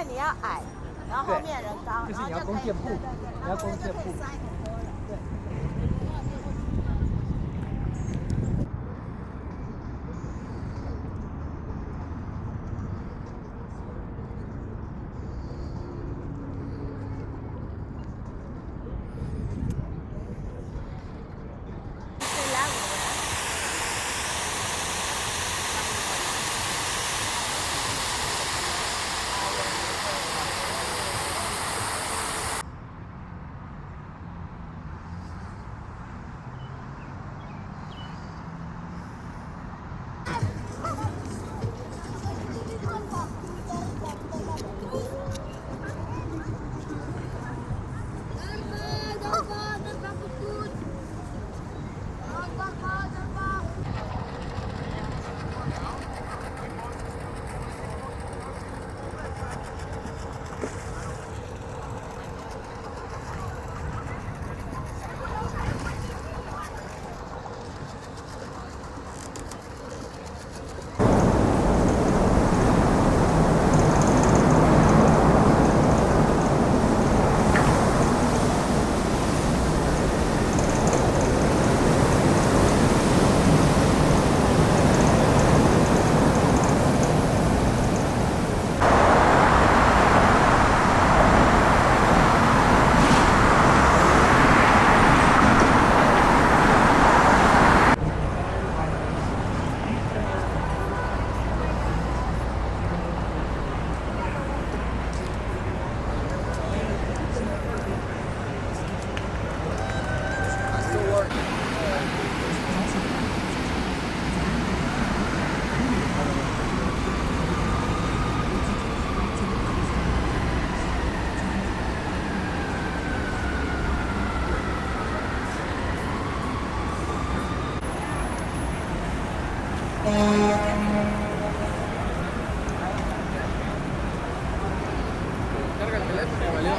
但你要矮，然后后面人高，就是你要然后就可以弓箭步，你要弓箭步。对。Carga el teléfono, valió.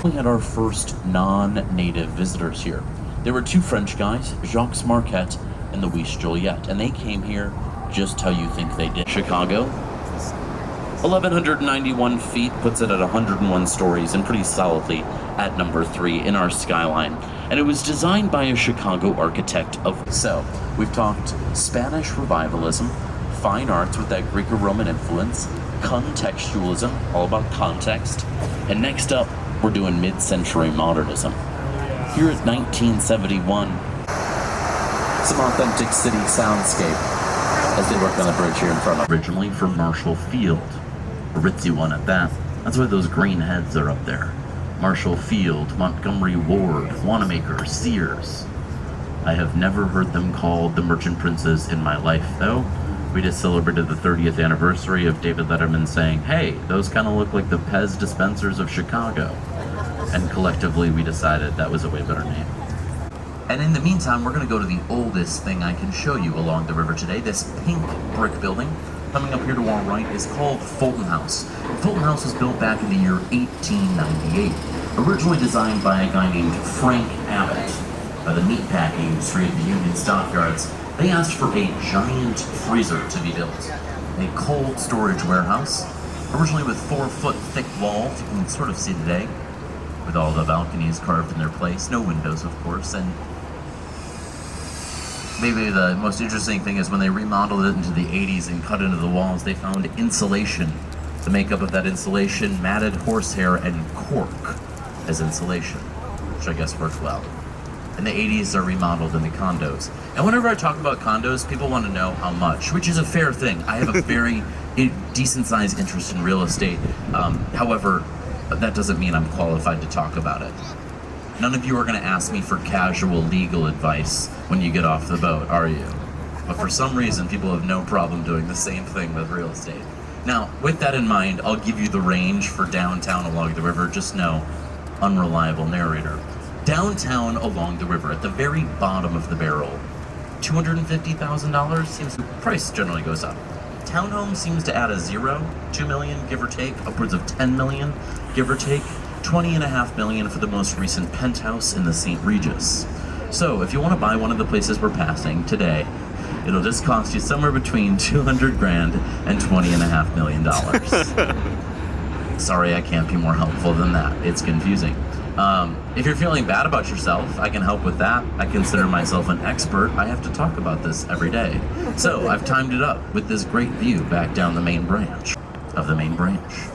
We had our first non-native visitors here. There were two French guys, Jacques Marquette and Louis Joliet, and they came here just how you think they did. Chicago, 1,191 feet puts it at 101 stories and pretty solidly at number 3 in our skyline. And it was designed by a Chicago architect of... So, we've talked Spanish revivalism, fine arts with that Greco-Roman influence, contextualism, all about context, and next up, we're doing mid-century modernism. Here at 1971, some authentic city soundscape as they work on the bridge here in front of. Originally from Marshall Field, a ritzy one at that. That's why those green heads are up there. Marshall Field, Montgomery Ward, Wanamaker, Sears. I have never heard them called the Merchant Princes in my life, though. We just celebrated the 30th anniversary of David Letterman saying, hey, those kind of look like the Pez dispensers of Chicago. And collectively we decided that was a way better name. And in the meantime, we're gonna go to the oldest thing I can show you along the river today. This pink brick building coming up here to our right is called Fulton House. Fulton House was built back in the year 1898. Originally designed by a guy named Frank Abbott by the meatpacking industry at the Union Stockyards. They asked for a giant freezer to be built. A cold storage warehouse, originally with 4-foot thick walls, you can sort of see today, with all the balconies carved in their place, no windows of course, and maybe the most interesting thing is when they remodeled it into the 80s and cut into the walls, they found insulation. The makeup of that insulation, matted horsehair and cork as insulation, which I guess worked well. In the 80s, they're remodeled into condos. And whenever I talk about condos, people want to know how much, which is a fair thing. I have a very decent-sized interest in real estate. However, that doesn't mean I'm qualified to talk about it. None of you are going to ask me for casual legal advice when you get off the boat, are you? But for some reason, people have no problem doing the same thing with real estate. Now, with that in mind, I'll give you the range for downtown along the river. Just know, unreliable narrator. Downtown along the river, at the very bottom of the barrel, $250,000 seems the price generally goes up. Townhome seems to add a zero, 2 million, give or take, upwards of 10 million, give or take, 20.5 million for the most recent penthouse in the St. Regis. So if you want to buy one of the places we're passing today, it'll just cost you somewhere between 200 grand and $20.5 million. Sorry, I can't be more helpful than that. It's confusing. If you're feeling bad about yourself, I can help with that. I consider myself an expert. I have to talk about this every day. So I've timed it up with this great view back down the main branch of the main branch.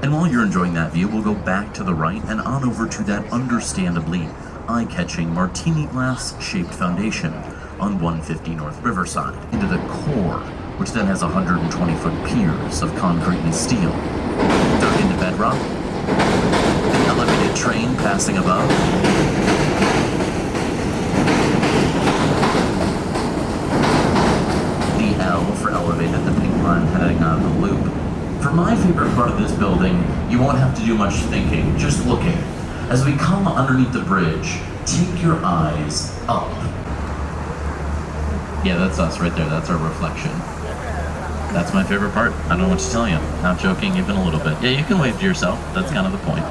And while you're enjoying that view, we'll go back to the right and on over to that understandably eye-catching martini glass-shaped foundation on 150 North Riverside into the core, which then has 120-foot piers of concrete and steel dug into bedrock. An elevated train passing above. The L for elevated, the pink line heading out of the loop. For my favorite part of this building, you won't have to do much thinking, just looking. As we come underneath the bridge, take your eyes up. Yeah, that's us right there. That's our reflection. That's my favorite part. I don't know what to tell you. Not joking even a little bit. Yeah, you can wave to yourself. That's kind of the point.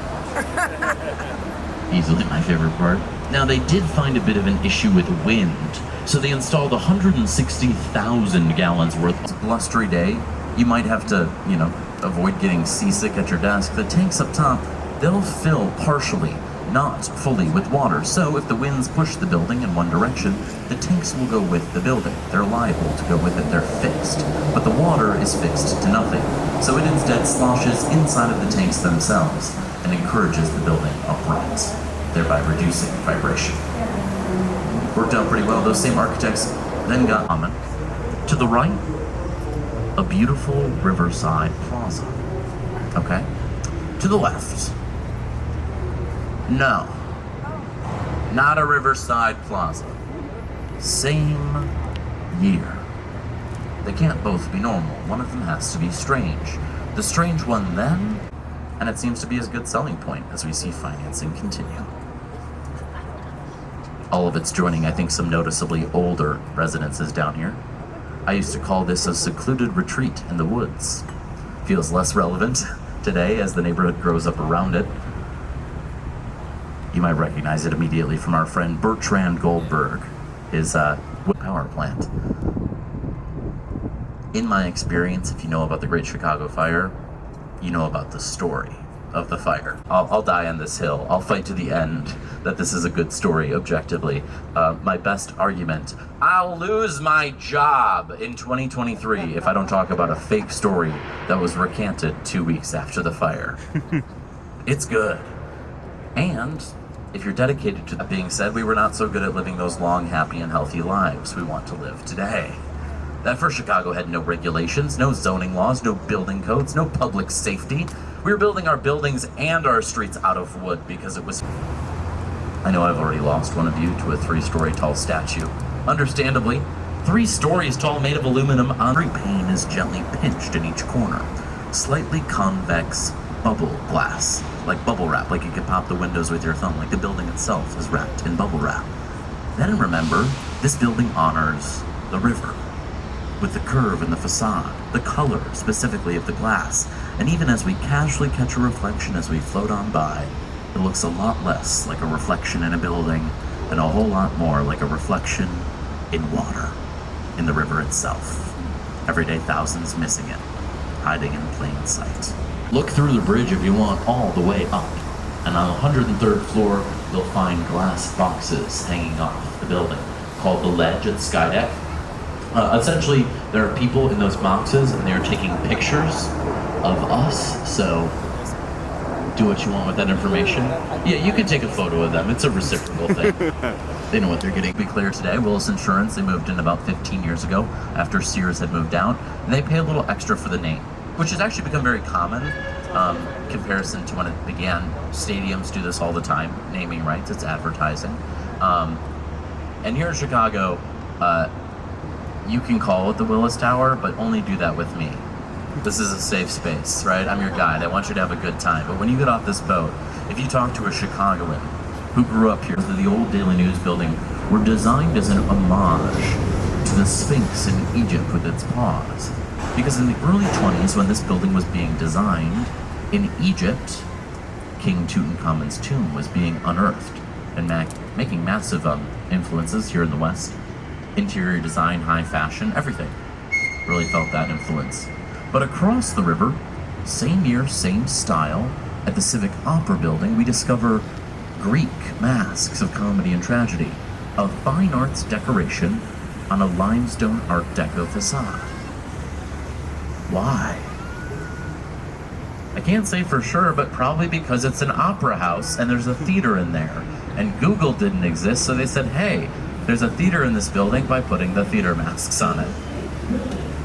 Easily my favorite part. Now, they did find a bit of an issue with wind, so they installed 160,000 gallons worth. It's a blustery day. You might have to, avoid getting seasick at your desk. The tanks up top, they'll fill partially, not fully, with water. So if the winds push the building in one direction, the tanks will go with the building. They're liable to go with it. They're fixed. But the water is fixed to nothing. So it instead sloshes inside of the tanks themselves and encourages the building upright, thereby reducing vibration. Worked out pretty well. Those same architects then got common. To the right, a beautiful riverside plaza. Okay? To the left, no, not a riverside plaza. Same year. They can't both be normal. One of them has to be strange. The strange one then, and it seems to be a good selling point as we see financing continue. All of it's joining, I think, some noticeably older residences down here. I used to call this a secluded retreat in the woods. Feels less relevant today as the neighborhood grows up around it. You might recognize it immediately from our friend Bertrand Goldberg, his power plant. In my experience, if you know about the Great Chicago Fire, you know about the story of the fire. I'll die on this hill. I'll fight to the end that this is a good story, objectively. My best argument, I'll lose my job in 2023 if I don't talk about a fake story that was recanted 2 weeks after the fire. It's good. And if you're dedicated to that being said, we were not so good at living those long, happy, and healthy lives we want to live today. That first Chicago had no regulations, no zoning laws, no building codes, no public safety. We were building our buildings and our streets out of wood because it was... I know I've already lost one of you to a 3-story tall statue. Understandably, 3 stories tall made of aluminum. Every pane is gently pinched in each corner. Slightly convex bubble glass, like bubble wrap, like you could pop the windows with your thumb, like the building itself is wrapped in bubble wrap. Then remember, this building honors the river, with the curve in the facade, the color specifically of the glass, and even as we casually catch a reflection as we float on by, it looks a lot less like a reflection in a building and a whole lot more like a reflection in water, in the river itself. Every day thousands missing it, hiding in plain sight. Look through the bridge if you want all the way up, and on the 103rd floor you'll find glass boxes hanging off the building called the Ledge at Skydeck. Essentially, there are people in those boxes and they're taking pictures of us, so do what you want with that information. Yeah, you can take a photo of them. It's a reciprocal thing. They know what they're getting. To be clear today, Willis Insurance, they moved in about 15 years ago after Sears had moved out, and they pay a little extra for the name, which has actually become very common in comparison to when it began. Stadiums do this all the time, naming rights, it's advertising. And here in Chicago, you can call it the Willis Tower, but only do that with me. This is a safe space, right? I'm your guide. I want you to have a good time. But when you get off this boat, if you talk to a Chicagoan who grew up here, the old Daily News building were designed as an homage to the Sphinx in Egypt with its paws. Because in the early 20s, when this building was being designed, in Egypt, King Tutankhamun's tomb was being unearthed and making massive influences here in the West. Interior design, high fashion, everything. Really felt that influence. But across the river, same year, same style, at the Civic Opera Building, we discover Greek masks of comedy and tragedy, a fine arts decoration on a limestone Art Deco facade. Why? I can't say for sure, but probably because it's an opera house and there's a theater in there. And Google didn't exist, so they said, hey, there's a theater in this building by putting the theater masks on it.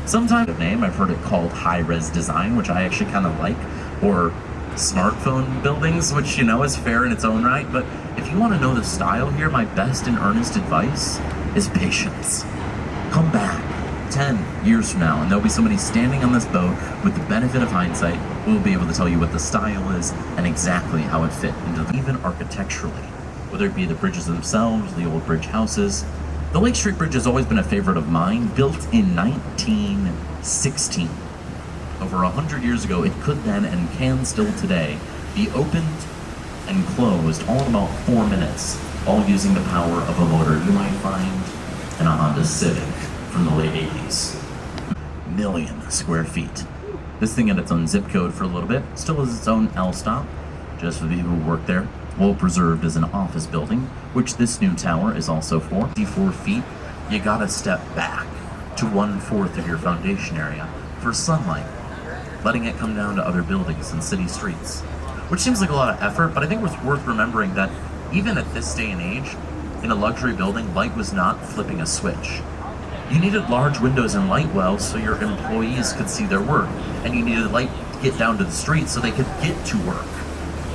Sometimes the name, I've heard it called high-res design, which I actually kind of like, or smartphone buildings, which, you know, is fair in its own right. But if you want to know the style here, my best and earnest advice is patience. Come back 10 years from now, and there'll be somebody standing on this boat with the benefit of hindsight who will be able to tell you what the style is and exactly how it fit into even architecturally, whether it be the bridges themselves, the old bridge houses. The Lake Street Bridge has always been a favorite of mine. Built in 1916, over 100 years ago, it could then and can still today be opened and closed all in about 4 minutes, all using the power of a motor you might find in a Honda Civic from the late 80s. Million square feet. This thing had its own zip code for a little bit, still has its own L stop, just for the people who work there. Well preserved as an office building, which this new tower is also for. 54 feet, you gotta step back to 1/4 of your foundation area for sunlight, letting it come down to other buildings and city streets. Which seems like a lot of effort, but I think it's worth remembering that even at this day and age, in a luxury building, light was not flipping a switch. You needed large windows and light wells so your employees could see their work, and you needed light to get down to the street so they could get to work.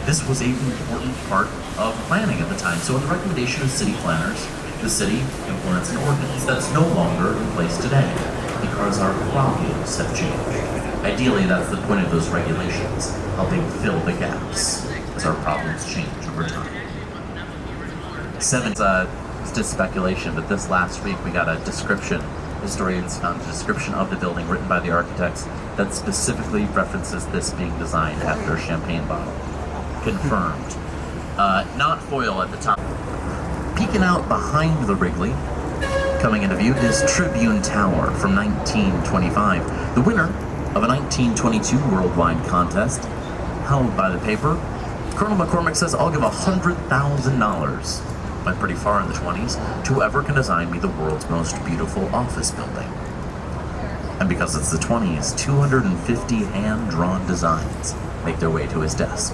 This was an important part of planning at the time. So in the recommendation of city planners, the city implements an ordinance that's no longer in place today because our problems have changed. Ideally, that's the point of those regulations, helping fill the gaps as our problems change over time. It's just speculation, but this last week we got a description. Historians found a description of the building written by the architects that specifically references this being designed after a champagne bottle. Confirmed. Not foil at the top. Peeking out behind the Wrigley, coming into view, is Tribune Tower from 1925, the winner of a 1922 worldwide contest held by the paper. Colonel McCormick says, I'll give $100,000, went pretty far in the 20s, to whoever can design me the world's most beautiful office building. And because it's the 20s, 250 hand-drawn designs make their way to his desk.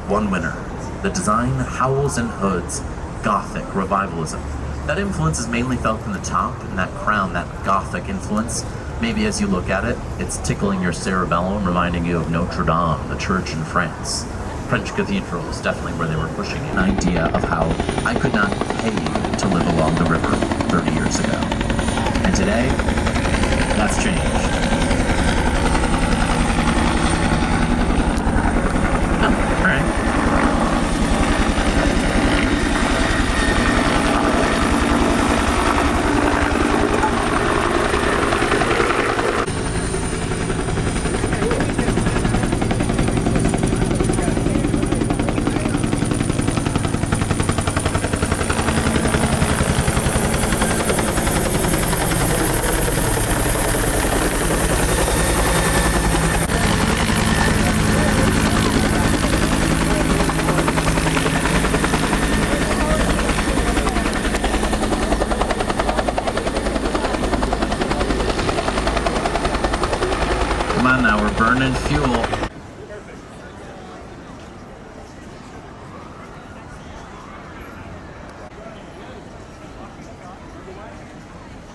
One winner, the design Howells and Hood's Gothic Revivalism. That influence is mainly felt in the top, and that crown, that Gothic influence. Maybe as you look at it, it's tickling your cerebellum, reminding you of Notre Dame, the church in France. French cathedrals, definitely where they were pushing an idea of how I could not pay to live along the river 30 years ago. And today, that's changed. Come on now, we're burning fuel.